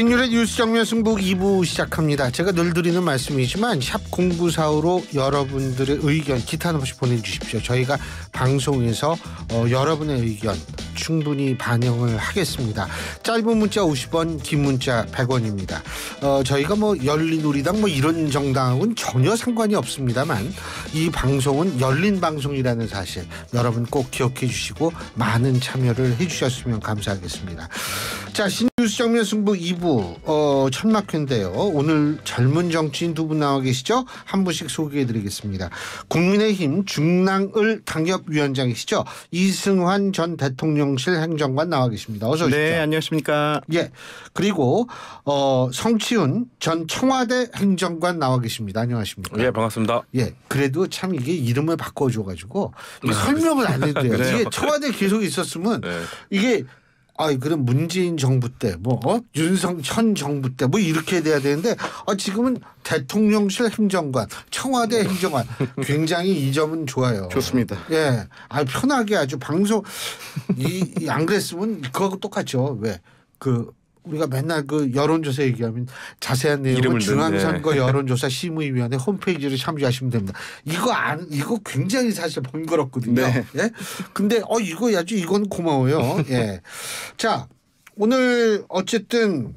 신율의 뉴스 정면 승부 2부 시작합니다. 제가 늘 드리는 말씀이지만 샵 0945로 여러분들의 의견 기타 없이 보내주십시오. 저희가 방송에서 여러분의 의견 충분히 반영을 하겠습니다. 짧은 문자 50원, 긴 문자 100원입니다. 저희가 뭐 열린우리당 뭐 이런 정당하고는 전혀 상관이 없습니다만 이 방송은 열린 방송이라는 사실 여러분 꼭 기억해 주시고 많은 참여를 해 주셨으면 감사하겠습니다. 자, 신뉴스 정면 승부 2부 천막회인데요. 오늘 젊은 정치인 두 분 나와 계시죠? 한 분씩 소개해 드리겠습니다. 국민의힘 중랑을 당협위원장이시죠? 이승환 전 대통령실 행정관 나와 계십니다. 어서 오십시오. 네, 안녕하십니까. 예. 그리고 성치훈 전 청와대 행정관 나와 계십니다. 안녕하십니까. 예, 반갑습니다. 예. 그래도 참 이게 이름을 바꿔줘가지고 설명을 안 해도 돼요. 이게 청와대 계속 있었으면 네. 이게 그럼 문재인 정부 때 윤석열 정부 때 이렇게 돼야 되는데 지금은 대통령실 행정관, 청와대 행정관 굉장히 이 점은 좋아요. 좋습니다. 예, 편하게 아주 방송 안 그랬으면 그거하고 똑같죠. 왜 우리가 맨날 그 여론조사 얘기하면 자세한 내용은 중앙선거 여론조사 심의위원회 홈페이지를 참조하시면 됩니다. 이거 굉장히 사실 번거롭거든요. 네. 예? 근데 이거 아주 이건 고마워요. 예. 자, 오늘 어쨌든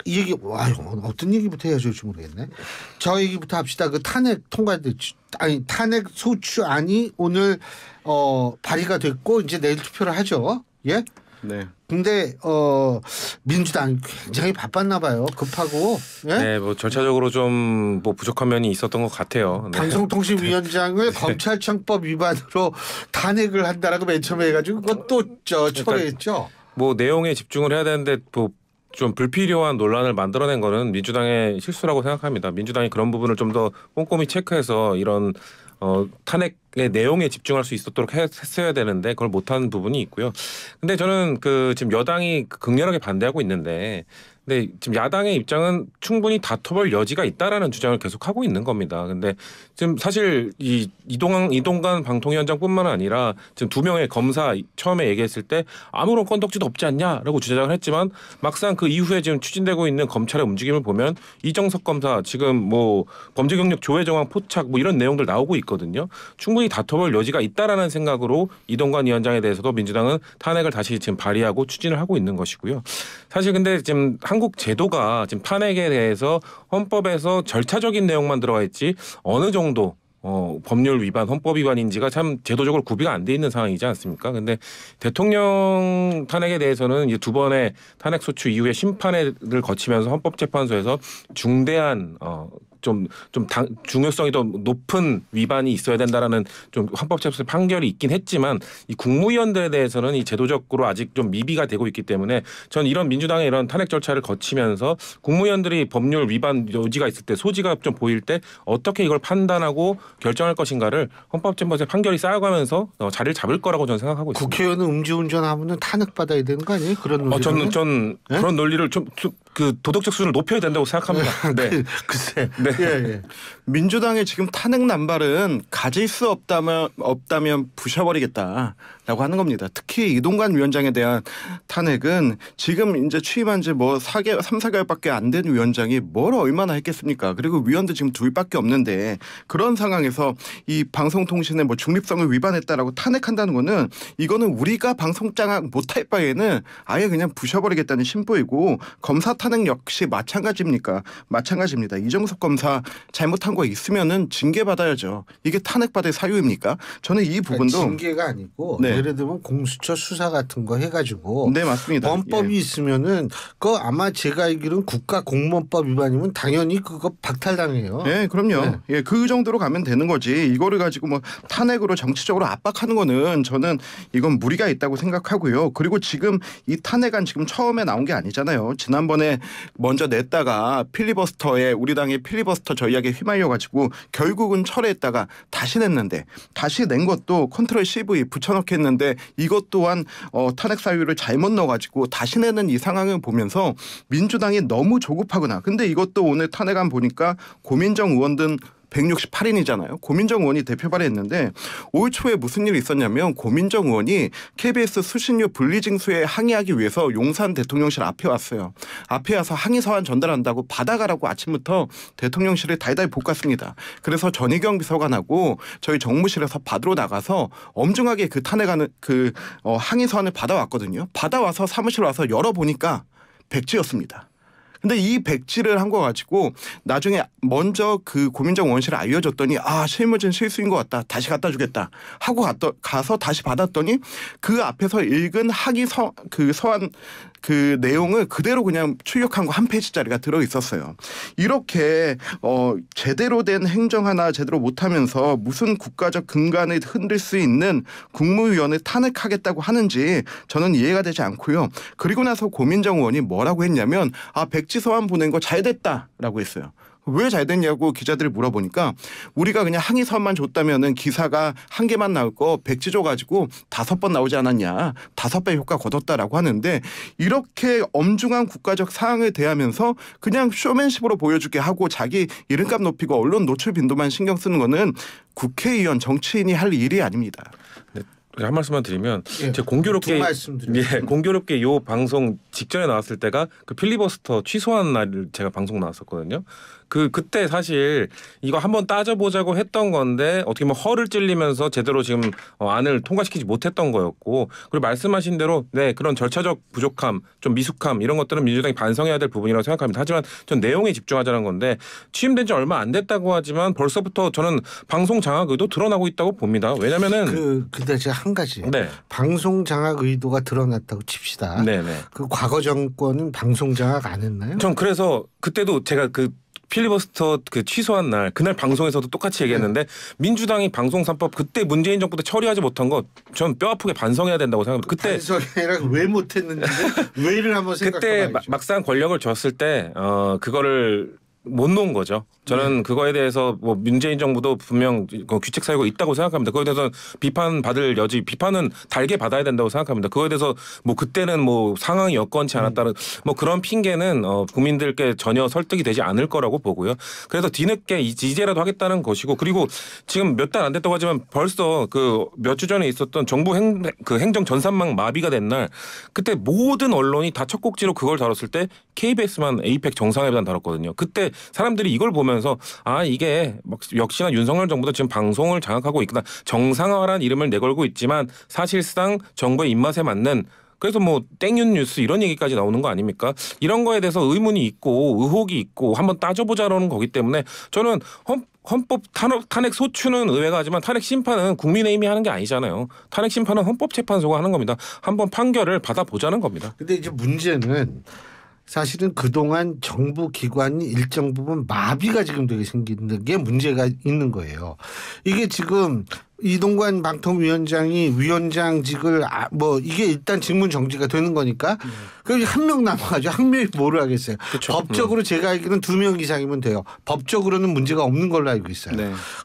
이 얘기 어떤 얘기부터 해야 될지 모르겠네. 저 얘기부터 합시다. 그 탄핵 탄핵 소추안이 오늘 발의가 됐고 이제 내일 투표를 하죠. 예? 네. 근데 민주당 굉장히 바빴나 봐요. 급하고. 예? 네, 뭐 절차적으로 좀 뭐 부족한 면이 있었던 것 같아요. 네. 방송통신위원장을 검찰청법 위반으로 탄핵을 한다라고 맨 처음에 해가지고 그것도 철회했죠. 뭐 내용에 집중을 해야 되는데 좀 불필요한 논란을 만들어낸 거는 민주당의 실수라고 생각합니다. 민주당이 그런 부분을 좀 더 꼼꼼히 체크해서 이런 탄핵의 내용에 집중할 수 있도록 했어야 되는데 그걸 못한 부분이 있고요. 근데 저는 지금 여당이 극렬하게 반대하고 있는데 근데 지금 야당의 입장은 충분히 다퉈볼 여지가 있다라는 주장을 계속하고 있는 겁니다. 근데 지금 사실 이동관 방통위원장뿐만 아니라 지금 두 명의 검사 처음에 얘기했을 때 아무런 건덕지도 없지 않냐라고 주장을 했지만 막상 그 이후에 지금 추진되고 있는 검찰의 움직임을 보면 이정석 검사 지금 뭐 범죄 경력 조회 정황 포착 이런 내용들 나오고 있거든요. 충분히 다퉈볼 여지가 있다라는 생각으로 이동관 위원장에 대해서도 민주당은 탄핵을 다시 지금 발의하고 추진을 하고 있는 것이고요. 사실 근데 지금 한국 제도가 지금 탄핵에 대해서 헌법에서 절차적인 내용만 들어가 있지 어느 정도 법률 위반, 헌법 위반인지가 참 제도적으로 구비가 안 돼 있는 상황이지 않습니까? 근데 대통령 탄핵에 대해서는 이제 두 번의 탄핵 소추 이후에 심판을 거치면서 헌법재판소에서 중대한 중요성이 더 높은 위반이 있어야 된다라는 좀 헌법재판소 판결이 있긴 했지만 이 국무위원들에 대해서는 이 제도적으로 아직 좀 미비가 되고 있기 때문에 전 이런 민주당의 이런 탄핵 절차를 거치면서 국무위원들이 법률 위반 여지가 있을 때 소지가 좀 보일 때 어떻게 이걸 판단하고 결정할 것인가를 헌법재판소의 판결이 쌓여가면서 자리를 잡을 거라고 저는 생각하고 있습니다. 국회의원은 음주운전하면 탄핵받아야 되는 거 아니에요? 그런 논리를? 저는 네? 그런 논리를 좀 도덕적 수준을 높여야 된다고 생각합니다. 네. 글쎄. 네. 예. 민주당의 지금 탄핵 남발은 가질 수 없다면 부셔버리겠다라고 하는 겁니다. 특히 이동관 위원장에 대한 탄핵은 지금 이제 취임한 지 3-4개월밖에 안 된 위원장이 뭘 얼마나 했겠습니까? 그리고 위원도 지금 둘밖에 없는데 그런 상황에서 이 방송통신의 중립성을 위반했다라고 탄핵한다는 거는 이거는 우리가 방송장악 못할 바에는 아예 그냥 부셔버리겠다는 심보이고 검사 탄핵 역시 마찬가지입니다. 이정석 검사 잘못한 거 있으면은 징계 받아야죠. 이게 탄핵받을 사유입니까? 저는 이 부분도 징계가 아니고 네. 예를 들면 공수처 수사 같은 거 해가지고 네 맞습니다. 범법이 있으면은 그거 아마 제가 알기로는 국가공무원법 위반이면 당연히 그거 박탈당해요. 네, 그럼요. 네. 예, 그 정도로 가면 되는 거지. 이거를 가지고 탄핵으로 정치적으로 압박하는 거는 저는 이건 무리가 있다고 생각하고요. 그리고 지금 이 탄핵안 지금 처음에 나온 게 아니잖아요. 지난번에 먼저 냈다가 필리버스터에 우리 당의 필리버스터 전략에 휘말려가지고 결국은 철회했다가 다시 냈는데 다시 낸 것도 컨트롤 CV 붙여넣겠는데 이것 또한 탄핵 사유를 잘못 넣어가지고 다시 내는 이 상황을 보면서 민주당이 너무 조급하구나. 근데 이것도 오늘 탄핵안 보니까 고민정 의원 등 168인이잖아요. 고민정 의원이 대표 발의했는데 올 초에 무슨 일이 있었냐면 고민정 의원이 KBS 수신료 분리징수에 항의하기 위해서 용산 대통령실 앞에 왔어요. 앞에 와서 항의 서한 전달한다고 받아가라고 아침부터 대통령실을 달달 볶았습니다. 그래서 전희경 비서관하고 저희 정무실에서 받으러 나가서 엄중하게 그 탄핵하는 항의 서한을 받아왔거든요. 받아와서 사무실 와서 열어보니까 백지였습니다. 근데 이 백지를 한 거 가지고 나중에 먼저 그 고민정 의원실에 알려줬더니 실무진 실수인 것 같다. 다시 갖다 주겠다. 하고 가서 다시 받았더니 그 앞에서 읽은 항의 서한 그 내용을 그대로 그냥 출력한 거 한 페이지짜리가 들어 있었어요. 이렇게 제대로 된 행정 하나 제대로 못하면서 무슨 국가적 근간을 흔들 수 있는 국무위원을 탄핵하겠다고 하는지 저는 이해가 되지 않고요. 그리고 나서 고민정 의원이 뭐라고 했냐면 백지 서한 보낸 거 잘 됐다라고 했어요. 왜 잘 됐냐고 기자들이 물어보니까 우리가 그냥 항의 서한만 줬다면은 기사가 한 개만 나올 거 백지 줘가지고 5번 나오지 않았냐. 5배 효과 거뒀다라고 하는데 이렇게 엄중한 국가적 사항을 대하면서 그냥 쇼맨십으로 보여주게 하고 자기 이름값 높이고 언론 노출 빈도만 신경 쓰는 거는 국회의원 정치인이 할 일이 아닙니다. 네. 한 말씀만 드리면 제가 공교롭게 요 방송 직전에 나왔을 때가 그 필리버스터 취소한 날 제가 방송 나왔었거든요. 그때 사실 이거 한번 따져보자고 했던 건데 어떻게 보면 허를 찔리면서 제대로 지금 안을 통과시키지 못했던 거였고 그리고 말씀하신 대로 그런 절차적 부족함, 좀 미숙함 이런 것들은 민주당이 반성해야 될 부분이라고 생각합니다. 하지만 전 내용에 집중하자는 건데 취임된 지 얼마 안 됐다고 하지만 벌써부터 저는 방송 장악 의도 드러나고 있다고 봅니다. 왜냐면은 근데 제가 한 가지 방송 장악 의도가 드러났다고 칩시다. 그 과거 정권은 방송 장악 안 했나요? 전 그래서 그때도 제가 필리버스터 취소한 날 그날 방송에서도 똑같이 얘기했는데 민주당이 방송 3법 그때 문재인 정부 때 처리하지 못한 거 전 뼈 아프게 반성해야 된다고 생각합니다. 그때 반성이 아니라 왜 못했는지 왜를 한번 생각해 그때 막상 권력을 줬을 때 그거를 못 놓은 거죠. 저는 그거에 대해서 뭐 문재인 정부도 분명 규칙 사유가 있다고 생각합니다. 그거에 대해서 비판받을 여지, 비판은 달게 받아야 된다고 생각합니다. 그거에 대해서 뭐 그때는 뭐 상황이 여건치 않았다는 뭐 그런 핑계는 국민들께 전혀 설득이 되지 않을 거라고 보고요. 그래서 뒤늦게 이제라도 하겠다는 것이고 그리고 지금 몇 달 안 됐다고 하지만 벌써 몇 주 전에 있었던 정부 행정 전산망 마비가 된 날 그때 모든 언론이 다 첫 꼭지로 그걸 다뤘을 때 KBS만 에이펙 정상회담 다뤘거든요. 그때 사람들이 이걸 보면서 이게 역시나 윤석열 정부도 지금 방송을 장악하고 있구나. 정상화라는 이름을 내걸고 있지만 사실상 정부의 입맛에 맞는 그래서 뭐 땡윤 뉴스 이런 얘기까지 나오는 거 아닙니까? 이런 거에 대해서 의문이 있고 의혹이 있고 한번 따져보자라는 거기 때문에 저는 헌법 탄핵 소추는 의회가 하지만 탄핵 심판은 국민의힘이 하는 게 아니잖아요. 탄핵 심판은 헌법재판소가 하는 겁니다. 한번 판결을 받아보자는 겁니다. 근데 이제 문제는 사실은 그동안 정부 기관이 일정 부분 마비가 지금 되게 생기는 게 문제가 있는 거예요. 이게 지금 이동관 방통위원장이 위원장직을 이게 일단 직무 정지가 되는 거니까 그럼 한 명 남아가지고 한 명이 뭐를 하겠어요. 그쵸. 법적으로 제가 알기로는 2명 이상이면 돼요. 법적으로는 문제가 없는 걸로 알고 있어요.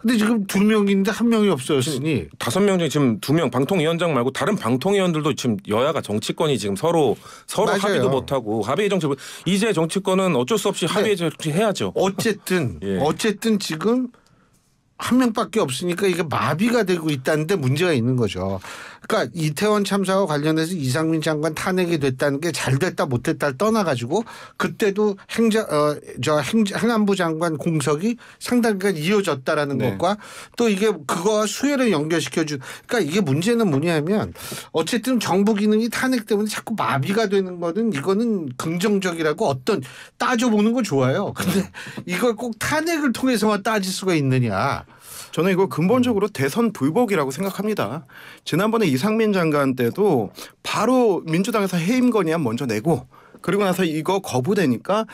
근데 지금 2명인데 한 명이 없어졌으니 5명 중에 지금 2명 방통위원장 말고 다른 방통위원들도 지금 여야가 정치권이 지금 서로 맞아요. 합의도 못하고 합의의 정치 이제 정치권은 어쩔 수 없이 합의의 정치 해야죠. 어쨌든 지금 한 명밖에 없으니까 이게 마비가 되고 있다는데 문제가 있는 거죠. 그러니까 이태원 참사와 관련해서 이상민 장관 탄핵이 됐다는 게 잘 됐다 못됐다를 떠나가지고 그때도 행안부 장관 공석이 상당히 이어졌다라는 것과 또 이게 그거와 수혜를 연결시켜준 그러니까 이게 문제는 뭐냐면 어쨌든 정부 기능이 탄핵 때문에 자꾸 마비가 되는 거는 이거는 긍정적이라고 따져보는 거 좋아요. 근데 이걸 꼭 탄핵을 통해서만 따질 수가 있느냐. 저는 이거 근본적으로 대선 불복이라고 생각합니다. 지난번에 이상민 장관 때도 바로 민주당에서 해임 건의안 먼저 내고 그리고 나서 이거 거부되니까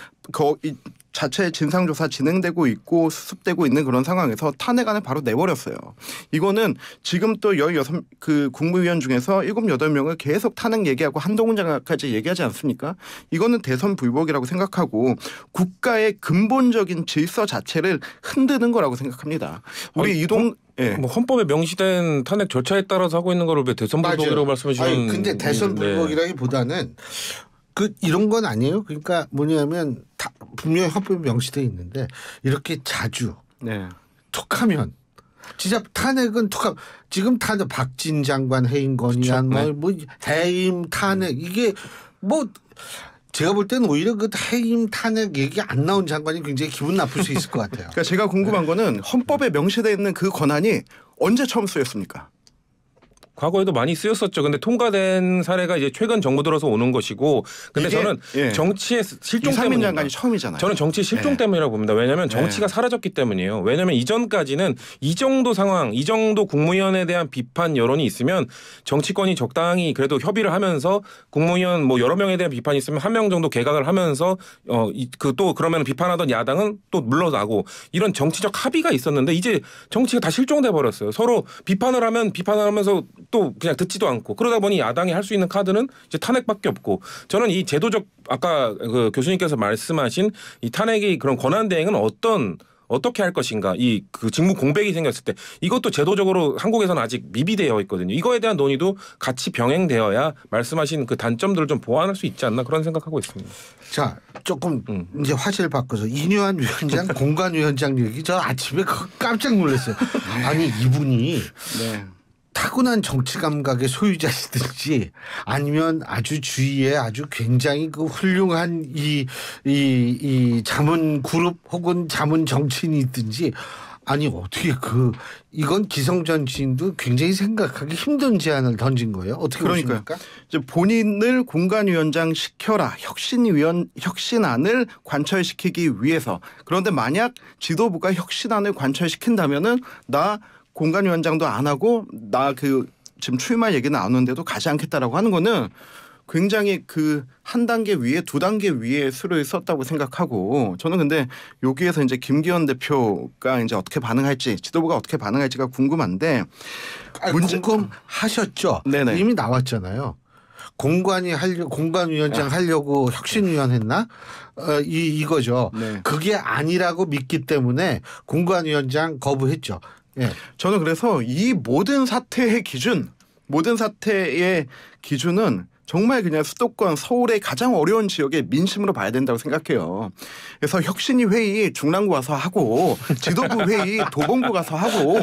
자체 진상조사 진행되고 있고 수습되고 있는 그런 상황에서 탄핵안을 바로 내버렸어요. 이거는 지금 또 16 국무위원 중에서 7-8명을 계속 탄핵 얘기하고 한동훈 장관까지 얘기하지 않습니까? 이거는 대선 불복이라고 생각하고 국가의 근본적인 질서 자체를 흔드는 거라고 생각합니다. 우리 뭐 헌법에 명시된 탄핵 절차에 따라서 하고 있는 거를 왜 대선 불복이라고 말씀해 주시는 근데 대선 불복이라기보다는 이런 건 아니에요. 그러니까 뭐냐면 분명히 헌법에 명시되어 있는데 이렇게 자주 툭하면 진짜 탄핵은 툭하면 지금 탄핵 박진 장관 해임 건의안 뭐 해임 탄핵 이게 뭐 제가 볼 때는 오히려 그 해임 탄핵 얘기 안 나온 장관이 굉장히 기분 나쁠 수 있을 것 같아요. 그러니까 제가 궁금한 거는 헌법에 명시되어 있는 그 권한이 언제 처음 쓰였습니까? 과거에도 많이 쓰였었죠. 근데 통과된 사례가 이제 최근 정부 들어서 오는 것이고, 근데 저는 정치의 실종 이상민 때문에 장관이 처음이잖아요. 저는 정치 실종 때문이라고 봅니다. 왜냐하면 정치가 사라졌기 때문이에요. 왜냐하면 이전까지는 이 정도 상황, 이 정도 국무위원에 대한 비판 여론이 있으면 정치권이 적당히 그래도 협의를 하면서 국무위원 뭐 여러 명에 대한 비판이 있으면 한 명 정도 개각을 하면서 또 그러면 비판하던 야당은 또 물러나고 이런 정치적 합의가 있었는데 이제 정치가 다 실종돼 버렸어요. 서로 비판을 하면 비판을 하면서 또 그냥 듣지도 않고 그러다 보니 야당이 할 수 있는 카드는 이제 탄핵밖에 없고 저는 이 제도적 아까 그 교수님께서 말씀하신 이 탄핵의 그런 권한 대행은 어떻게 할 것인가 이 그 직무 공백이 생겼을 때 이것도 제도적으로 한국에서는 아직 미비되어 있거든요. 이거에 대한 논의도 같이 병행되어야 말씀하신 그 단점들을 좀 보완할 수 있지 않나 그런 생각하고 있습니다. 자 조금 이제 화제를 바꿔서 이뇨한 위원장 공관위원장 얘기 저 아침에 깜짝 놀랐어요. 아니 이분이 타고난 정치 감각의 소유자시든지 아니면 아주 주위에 아주 굉장히 그 훌륭한 이 자문 그룹 혹은 자문 정치인이든지 아니 어떻게 이건 기성전 지인도 굉장히 생각하기 힘든 제안을 던진 거예요. 어떻게 보십니까? 이제 본인을 공관위원장 시켜라 혁신안을 관철시키기 위해서 그런데 만약 지도부가 혁신안을 관철시킨다면은 나 공관위원장도 안 하고 나 지금 출마 얘기는 안 오는데도 가지 않겠다라고 하는 거는 굉장히 한 단계 위에 두 단계 위에 수를 썼다고 생각하고 저는 근데 여기에서 이제 김기현 대표가 이제 어떻게 반응할지 지도부가 어떻게 반응할지가 궁금한데 궁금하셨죠? 네네. 이미 나왔잖아요. 공관위원장 하려고 혁신위원 했나? 이거죠. 네. 그게 아니라고 믿기 때문에 공관위원장 거부했죠. 예. 저는 그래서 이 모든 사태의 기준은 정말 그냥 수도권 서울의 가장 어려운 지역의 민심으로 봐야 된다고 생각해요. 그래서 혁신위 회의 중랑구 가서 하고 지도부 회의 도봉구 가서 하고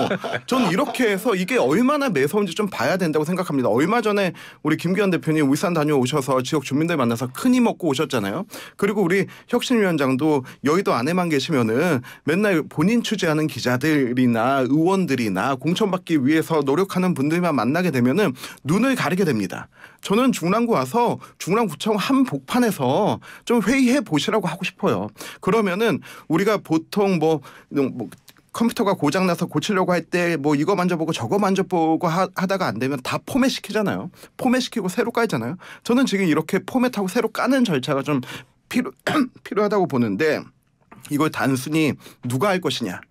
저는 이렇게 해서 이게 얼마나 매서운지 좀 봐야 된다고 생각합니다. 얼마 전에 우리 김기현 대표님 울산 다녀오셔서 지역 주민들 만나서 큰 힘 얻고 오셨잖아요. 그리고 우리 혁신위원장도 여의도 안에만 계시면은 맨날 본인 취재하는 기자들이나 의원들이나 공천받기 위해서 노력하는 분들만 만나게 되면은 눈을 가리게 됩니다. 저는 중랑구 와서 중랑구청 한복판에서 좀 회의해 보시라고 하고 싶어요. 그러면은 우리가 보통 뭐 컴퓨터가 고장나서 고치려고 할 때 뭐 이거 만져보고 저거 만져보고 하다가 안 되면 다 포맷 시키잖아요. 포맷 시키고 새로 깔잖아요. 저는 지금 이렇게 포맷하고 새로 까는 절차가 좀 필요하다고 보는데 이걸 단순히 누가 할 것이냐.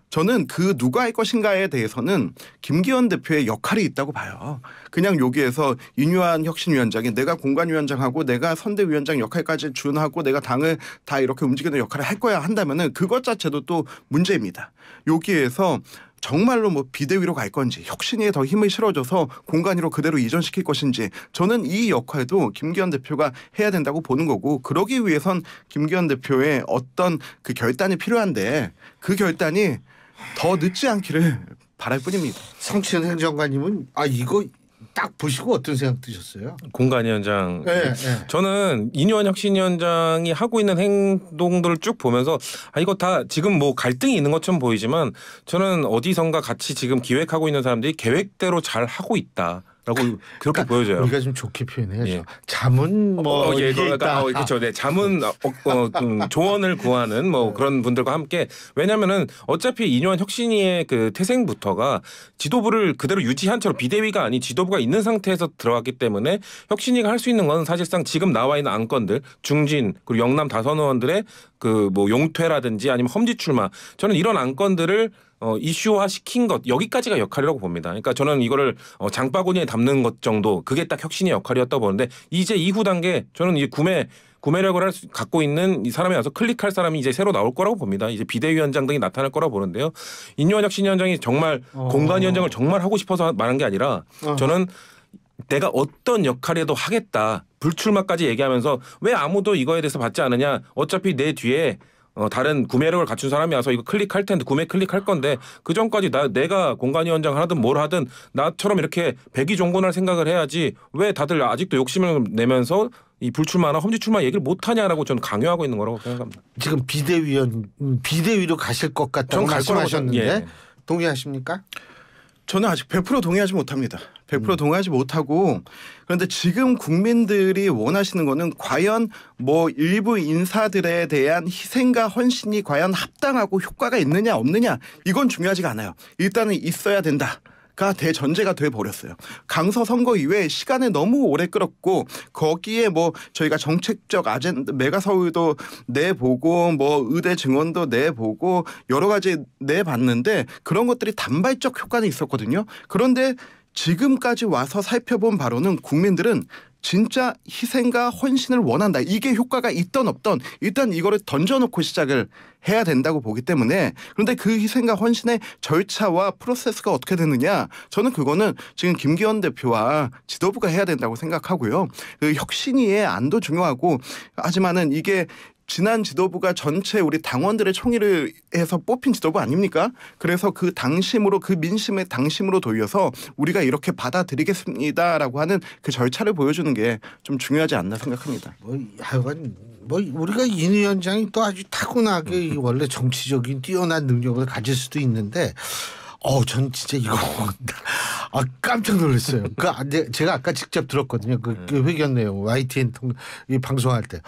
저는 누가 할 것인가에 대해서는 김기현 대표의 역할이 있다고 봐요. 그냥 여기에서 이뇨한 혁신위원장이 내가 공관위원장하고 내가 선대위원장 역할까지 준하고 내가 당을 다 이렇게 움직이는 역할을 할 거야 한다면은 그것 자체도 또 문제입니다. 여기에서 정말로 뭐 비대위로 갈 건지 혁신위에 더 힘을 실어줘서 공관위로 그대로 이전시킬 것인지 저는 이 역할도 김기현 대표가 해야 된다고 보는 거고 그러기 위해선 김기현 대표의 어떤 결단이 필요한데 그 결단이 더 늦지 않기를 바랄 뿐입니다. 성치현 행정관님은 이거 딱 보시고 어떤 생각 드셨어요? 공관위원장. 네. 저는 이뇨한 혁신위원장이 하고 있는 행동들을 쭉 보면서 이거 다 지금 뭐 갈등이 있는 것처럼 보이지만 저는 어디선가 같이 지금 기획하고 있는 사람들이 계획대로 잘 하고 있다. 라고 그렇게 보여져요. 우리가 좀 좋게 표현해야죠. 자문 이게 있다. 그렇죠. 네, 자문 조언을 구하는 그런 분들과 함께 왜냐하면은 어차피 이뇨한 혁신위의 태생부터가 지도부를 그대로 유지한 채로 비대위가 아닌 지도부가 있는 상태에서 들어갔기 때문에 혁신위가 할 수 있는 건 사실상 지금 나와 있는 안건들 중진 그리고 영남 다선 의원들의 용퇴라든지 아니면 험지 출마 저는 이런 안건들을 이슈화 시킨 것 여기까지가 역할이라고 봅니다. 그러니까 저는 이거를 장바구니에 담는 것 정도 그게 딱 혁신의 역할이었다고 보는데 이제 이후 단계 저는 이제 구매력을 갖고 있는 이 사람이 와서 클릭할 사람이 이제 새로 나올 거라고 봅니다. 이제 비대위원장 등이 나타날 거라고 보는데요. 이뇨한 혁신위원장이 정말 공관위원장을 정말 하고 싶어서 말한 게 아니라 저는 내가 어떤 역할에도 하겠다. 불출마까지 얘기하면서 왜 아무도 이거에 대해서 받지 않느냐. 어차피 내 뒤에 다른 구매력을 갖춘 사람이 와서 이거 클릭할 텐데 구매 클릭할 건데 그 전까지 내가 공관위원장 하든 뭘 하든 나처럼 이렇게 백의종군할 생각을 해야지 왜 다들 아직도 욕심을 내면서 이 불출마나 험지 출마 얘기를 못하냐라고 저는 강요하고 있는 거라고 생각합니다. 지금 비대위로 가실 것 같다고 말씀하셨는데 예. 동의하십니까? 저는 아직 100% 동의하지 못합니다. 100% 동의하지 못하고 그런데 지금 국민들이 원하시는 거는 과연 뭐 일부 인사들에 대한 희생과 헌신이 과연 합당하고 효과가 있느냐 없느냐 이건 중요하지가 않아요. 일단은 있어야 된다. 가 대전제가 돼 버렸어요. 강서 선거 이후에 시간을 너무 오래 끌었고 거기에 뭐 저희가 정책적 아젠다 메가서울도 내보고 뭐 의대 증원도 내보고 여러 가지 내봤는데 그런 것들이 단발적 효과는 있었거든요. 그런데 지금까지 와서 살펴본 바로는 국민들은 진짜 희생과 헌신을 원한다. 이게 효과가 있던 없던 일단 이거를 던져놓고 시작을 해야 된다고 보기 때문에 그런데 그 희생과 헌신의 절차와 프로세스가 어떻게 되느냐 저는 그거는 지금 김기현 대표와 지도부가 해야 된다고 생각하고요. 그 혁신위의 안도 중요하고 하지만은 이게 지난 지도부가 전체 우리 당원들의 총의를 해서 뽑힌 지도부 아닙니까? 그래서 그 당심으로 그 민심의 당심으로 돌려서 우리가 이렇게 받아들이겠습니다라고 하는 그 절차를 보여주는 게 좀 중요하지 않나 생각합니다. 하여간 우리가 인 위원장이 또 아주 타고나게 원래 정치적인 뛰어난 능력을 가질 수도 있는데 전 진짜 이거 깜짝 놀랐어요. 제가 아까 직접 들었거든요. 그 회견 내용 YTN 이 방송할 때.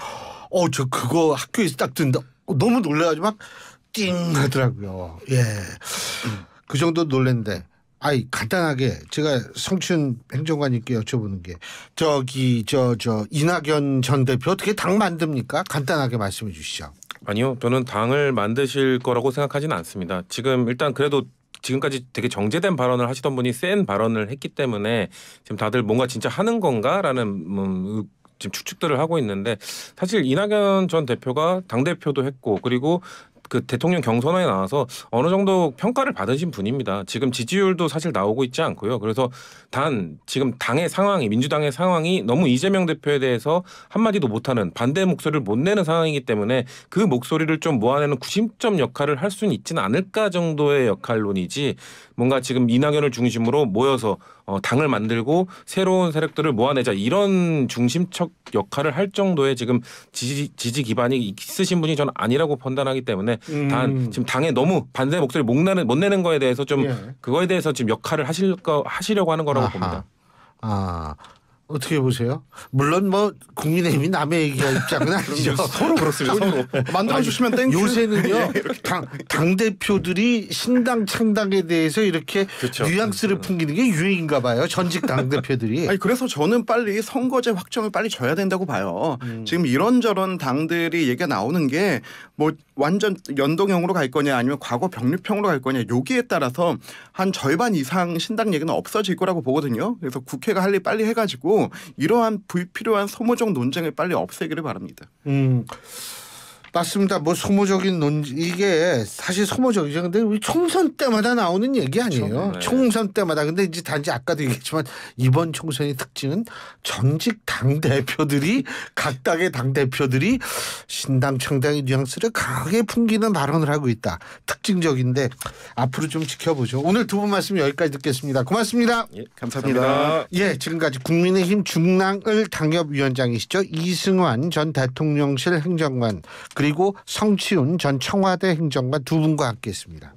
저 그거 학교에서 딱 듣는다. 너무 놀라가지고 막 띵 하더라고요. 예. 그 정도 놀랐는데. 간단하게 제가 성춘 행정관님께 여쭤보는 게 이낙연 전 대표 어떻게 당 만듭니까? 간단하게 말씀해 주시죠. 아니요. 저는 당을 만드실 거라고 생각하지는 않습니다. 지금 일단 그래도 지금까지 되게 정제된 발언을 하시던 분이 센 발언을 했기 때문에 지금 다들 뭔가 진짜 하는 건가라는 지금 추측들을 하고 있는데 사실 이낙연 전 대표가 당대표도 했고 그리고 그 대통령 경선에 나와서 어느 정도 평가를 받으신 분입니다. 지금 지지율도 사실 나오고 있지 않고요. 그래서 단 지금 당의 상황이 민주당의 상황이 너무 이재명 대표에 대해서 한마디도 못하는 반대 목소리를 못 내는 상황이기 때문에 그 목소리를 좀 모아내는 구심점 역할을 할 수는 있지는 않을까 정도의 역할론이지 뭔가 지금 이낙연을 중심으로 모여서 당을 만들고 새로운 세력들을 모아내자 이런 중심적 역할을 할 정도의 지금 지지 기반이 있으신 분이 저는 아니라고 판단하기 때문에 단 지금 당에 너무 반대 목소리 못 내는 거에 대해서 좀 그거에 대해서 지금 역할을 하시려고 하는 거라고 봅니다. 어떻게 보세요? 물론 국민의힘이 남의 얘기가 입장은 아니죠. 서로 그렇습니다. 서로. 만들어주시면 땡큐. 요새는요. 당대표들이 신당 창당에 대해서 이렇게 그렇죠. 뉘앙스를 풍기는 게 유행인가 봐요. 전직 당대표들이. 그래서 저는 빨리 선거제 확정을 빨리 져야 된다고 봐요. 지금 이런저런 당들이 얘기가 나오는 게 뭐 완전 연동형으로 갈 거냐 아니면 과거 병립형으로 갈 거냐 여기에 따라서 한 절반 이상 신당 얘기는 없어질 거라고 보거든요. 그래서 국회가 할 일 빨리 해가지고 이러한 불필요한 소모적 논쟁을 빨리 없애기를 바랍니다. 맞습니다. 소모적인 이게 사실 소모적이죠. 근데 우리 총선 때마다 나오는 얘기 아니에요. 그렇죠. 네. 총선 때마다. 근데 이제 단지 아까도 얘기했지만 이번 총선의 특징은 전직 당대표들이 각당의 당대표들이 신당 창당의 뉘앙스를 강하게 풍기는 발언을 하고 있다. 특징적인데 앞으로 좀 지켜보죠. 오늘 두 분 말씀 여기까지 듣겠습니다. 고맙습니다. 예, 감사합니다. 지금까지 국민의힘 중랑을 당협위원장이시죠. 이승환 전 대통령실 행정관 그리고 성치훈 전 청와대 행정관 두 분과 함께했습니다.